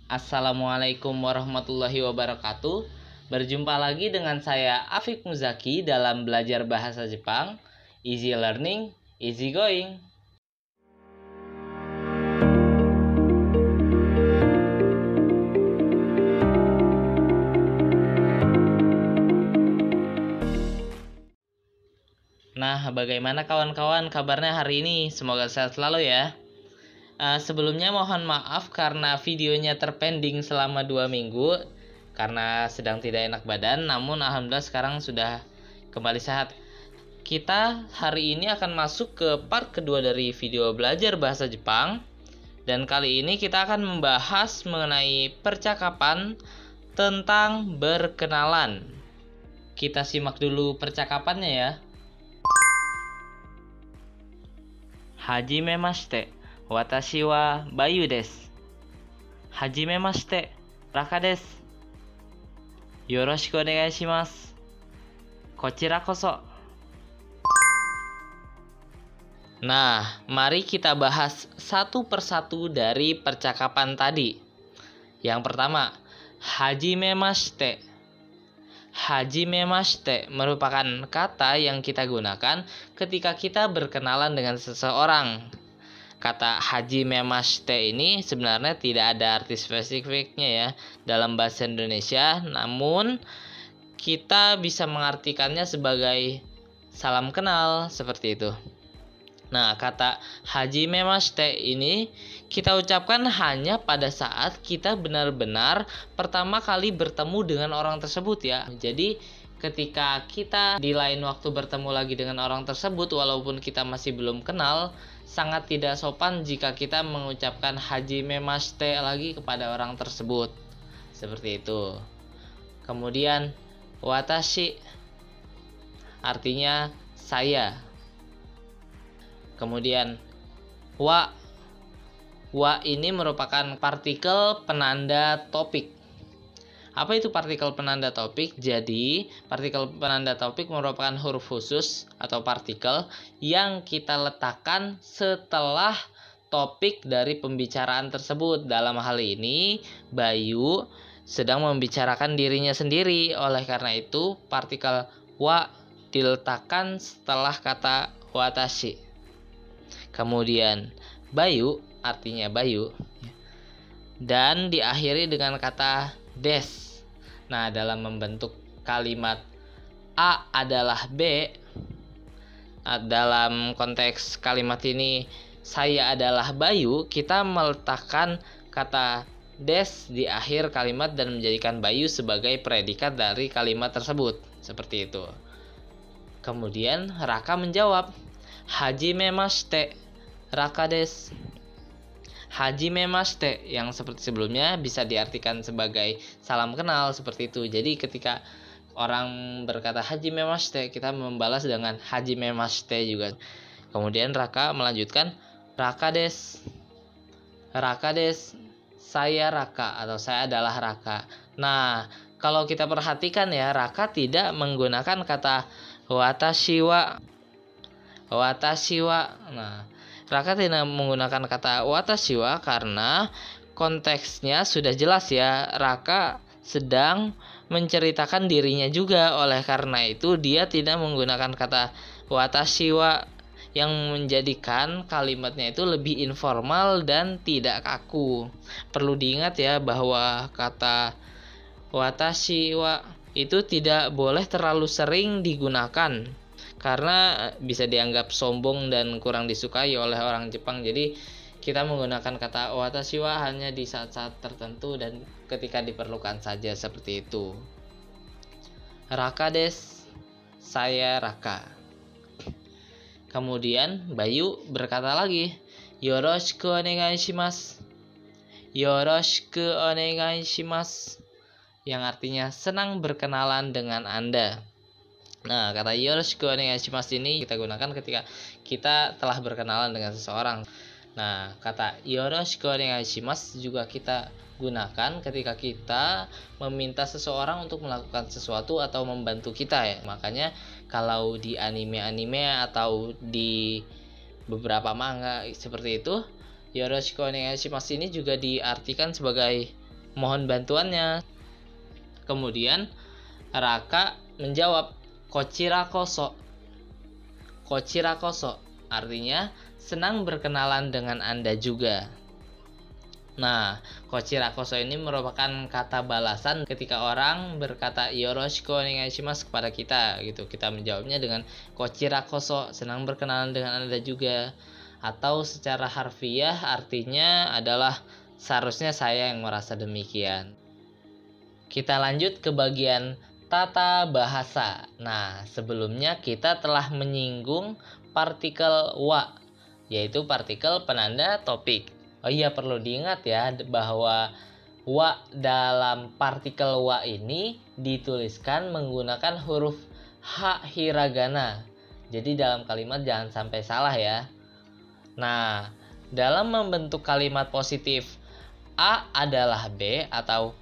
Assalamualaikum warahmatullahi wabarakatuh. Berjumpa lagi dengan saya Afik Muzaki dalam belajar bahasa Jepang. Easy learning, easy going. Nah, bagaimana kawan-kawan kabarnya hari ini? Semoga sehat selalu ya. Sebelumnya mohon maaf karena videonya terpending selama 2 minggu karena sedang tidak enak badan, namun alhamdulillah sekarang sudah kembali sehat. Kita hari ini akan masuk ke part kedua dari video belajar bahasa Jepang, dan kali ini kita akan membahas mengenai percakapan tentang berkenalan. Kita simak dulu percakapannya ya. Hajimemashite, watashi wa Bayu desu. Hajimemashite, Raka desu. Yoroshiku onegai shimasu. Kochira koso. Nah, mari kita bahas satu persatu dari percakapan tadi. Yang pertama, hajimemashite. Hajimemashite merupakan kata yang kita gunakan ketika kita berkenalan dengan seseorang. Kata hajimemashite ini sebenarnya tidak ada arti spesifiknya ya dalam bahasa Indonesia, namun kita bisa mengartikannya sebagai salam kenal seperti itu. Nah, kata hajimemashite ini kita ucapkan hanya pada saat kita benar-benar pertama kali bertemu dengan orang tersebut ya. Jadi ketika kita di lain waktu bertemu lagi dengan orang tersebut, walaupun kita masih belum kenal, sangat tidak sopan jika kita mengucapkan hajimemashite lagi kepada orang tersebut. Seperti itu. Kemudian watashi artinya saya. Kemudian wa ini merupakan partikel penanda topik. Apa itu partikel penanda topik? Jadi, partikel penanda topik merupakan huruf khusus atau partikel yang kita letakkan setelah topik dari pembicaraan tersebut. Dalam hal ini, Bayu sedang membicarakan dirinya sendiri. Oleh karena itu, partikel wa diletakkan setelah kata watashi. Kemudian Bayu artinya Bayu dan diakhiri dengan kata des. Nah, dalam membentuk kalimat A adalah B, dalam konteks kalimat ini saya adalah Bayu, kita meletakkan kata des di akhir kalimat dan menjadikan Bayu sebagai predikat dari kalimat tersebut. Seperti itu. Kemudian Raka menjawab, hajimemashite, Raka desu. Hajimemashite yang seperti sebelumnya bisa diartikan sebagai salam kenal seperti itu. Jadi ketika orang berkata hajimemashite, kita membalas dengan hajimemashite juga. Kemudian Raka melanjutkan, Raka desu. Raka desu, saya Raka atau saya adalah Raka. Nah, kalau kita perhatikan ya, Raka tidak menggunakan kata watashi wa. Watashi wa. Nah, Raka tidak menggunakan kata watashi wa karena konteksnya sudah jelas ya. Raka sedang menceritakan dirinya juga. Oleh karena itu dia tidak menggunakan kata watashi wa yang menjadikan kalimatnya itu lebih informal dan tidak kaku. Perlu diingat ya bahwa kata watashi wa itu tidak boleh terlalu sering digunakan karena bisa dianggap sombong dan kurang disukai oleh orang Jepang. Jadi kita menggunakan kata watashi wa hanya di saat-saat tertentu dan ketika diperlukan saja seperti itu. Raka desu, saya Raka. Kemudian Bayu berkata lagi, yoroshiku onegai shimasu. Yoroshiku onegai shimasu, yang artinya senang berkenalan dengan Anda. Nah, kata yoroshiku onegai shimasu ini kita gunakan ketika kita telah berkenalan dengan seseorang. Nah, kata yoroshiku onegai shimasu juga kita gunakan ketika kita meminta seseorang untuk melakukan sesuatu atau membantu kita ya. Makanya kalau di anime-anime atau di beberapa manga seperti itu, yoroshiku onegai shimasu ini juga diartikan sebagai mohon bantuannya. Kemudian Raka menjawab, kochira koso. Kochira koso artinya senang berkenalan dengan Anda juga. Nah, kochira koso ini merupakan kata balasan ketika orang berkata yoroshiku onegaishimasu kepada kita gitu. Kita menjawabnya dengan kochira koso, senang berkenalan dengan Anda juga. Atau secara harfiah artinya adalah seharusnya saya yang merasa demikian. Kita lanjut ke bagian tata bahasa. Nah, sebelumnya kita telah menyinggung partikel wa, yaitu partikel penanda topik. Oh iya, perlu diingat ya bahwa wa dalam partikel wa ini dituliskan menggunakan huruf H hiragana. Jadi dalam kalimat jangan sampai salah ya. Nah, dalam membentuk kalimat positif A adalah B atau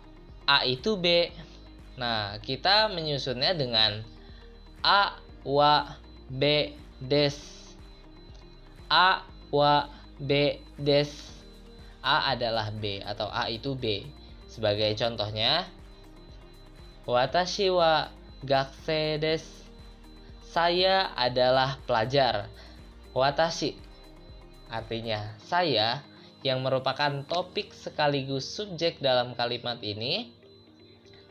A itu B. Nah, kita menyusunnya dengan A, wa, B, des. A, wa, B, des. A adalah B atau A itu B. Sebagai contohnya, watashi wa gakusei desu. Saya adalah pelajar. Watashi artinya saya, yang merupakan topik sekaligus subjek dalam kalimat ini,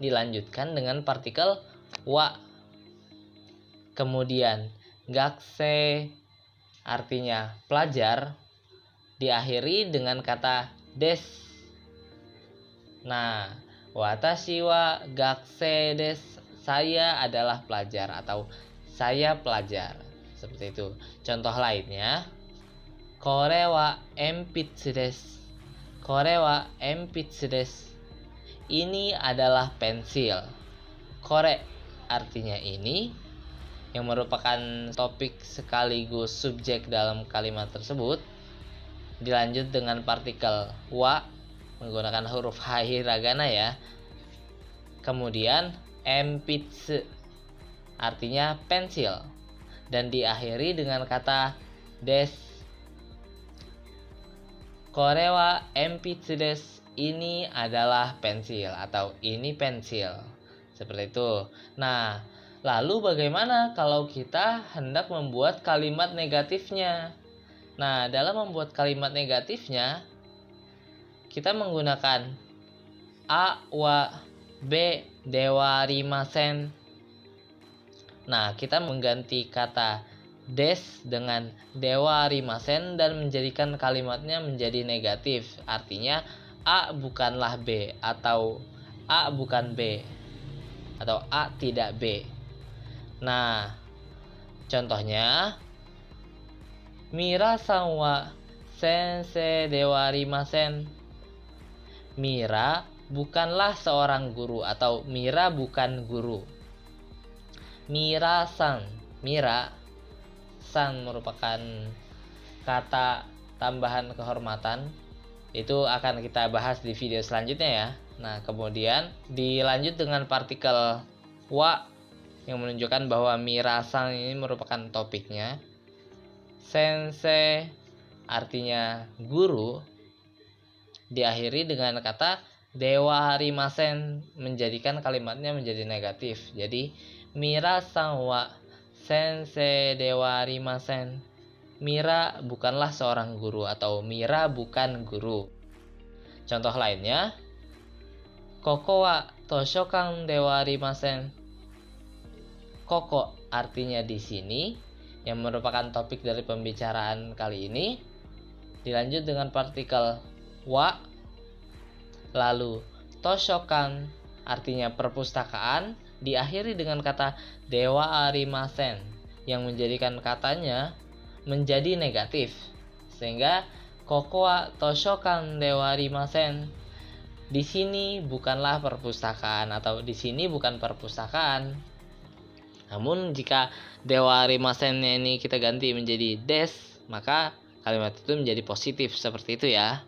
dilanjutkan dengan partikel wa. Kemudian gakusei artinya pelajar, diakhiri dengan kata des. Nah, watashi wa gakusei desu, saya adalah pelajar atau saya pelajar. Seperti itu. Contoh lainnya, kore wa enpitsu desu. Kore wa enpitsu desu. Ini adalah pensil. Kore artinya ini, yang merupakan topik sekaligus subjek dalam kalimat tersebut, dilanjut dengan partikel wa menggunakan huruf H hiragana ya. Kemudian enpitsu artinya pensil dan diakhiri dengan kata desu. Kore wa enpitsu desu. Ini adalah pensil atau ini pensil. Seperti itu. Nah, lalu bagaimana kalau kita hendak membuat kalimat negatifnya? Nah, dalam membuat kalimat negatifnya, kita menggunakan A wa B dewarimasen. Nah, kita mengganti kata des dengan dewarimasen dan menjadikan kalimatnya menjadi negatif. Artinya A bukanlah B atau A bukan B atau A tidak B. Nah, contohnya, Mira-san wa sensei dewarimasen. Mira bukanlah seorang guru atau Mira bukan guru. Mira-san, Mira, san merupakan kata tambahan kehormatan. Itu akan kita bahas di video selanjutnya ya. Nah, kemudian dilanjut dengan partikel wa yang menunjukkan bahwa Mira-san ini merupakan topiknya. Sensei artinya guru, diakhiri dengan kata dewarimasen, menjadikan kalimatnya menjadi negatif. Jadi Mira-san wa sensei dewarimasen. Mira bukanlah seorang guru atau Mira bukan guru. Contoh lainnya, koko wa toshokan dewarimasen. Koko artinya di sini, yang merupakan topik dari pembicaraan kali ini, dilanjut dengan partikel wa. Lalu toshokan artinya perpustakaan, diakhiri dengan kata dewarimasen, yang menjadikan katanya menjadi negatif, sehingga koko wa toshokan dewarimasen. Di sini bukanlah perpustakaan atau di sini bukan perpustakaan. Namun jika dewarimasennya ini kita ganti menjadi des, maka kalimat itu menjadi positif seperti itu ya.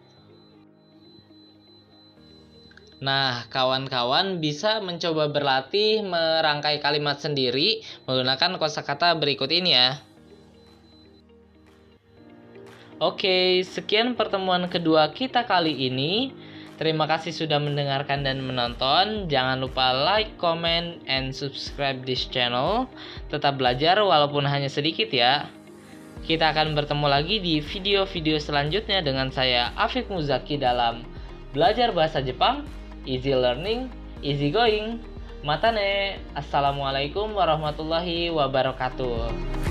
Nah, kawan-kawan bisa mencoba berlatih merangkai kalimat sendiri menggunakan kosakata berikut ini ya. Oke, sekian pertemuan kedua kita kali ini. Terima kasih sudah mendengarkan dan menonton. Jangan lupa like, comment, and subscribe this channel. Tetap belajar walaupun hanya sedikit ya. Kita akan bertemu lagi di video-video selanjutnya dengan saya Afif Muzaki dalam Belajar Bahasa Jepang, Easy Learning, Easy Going. Matane. Assalamualaikum warahmatullahi wabarakatuh.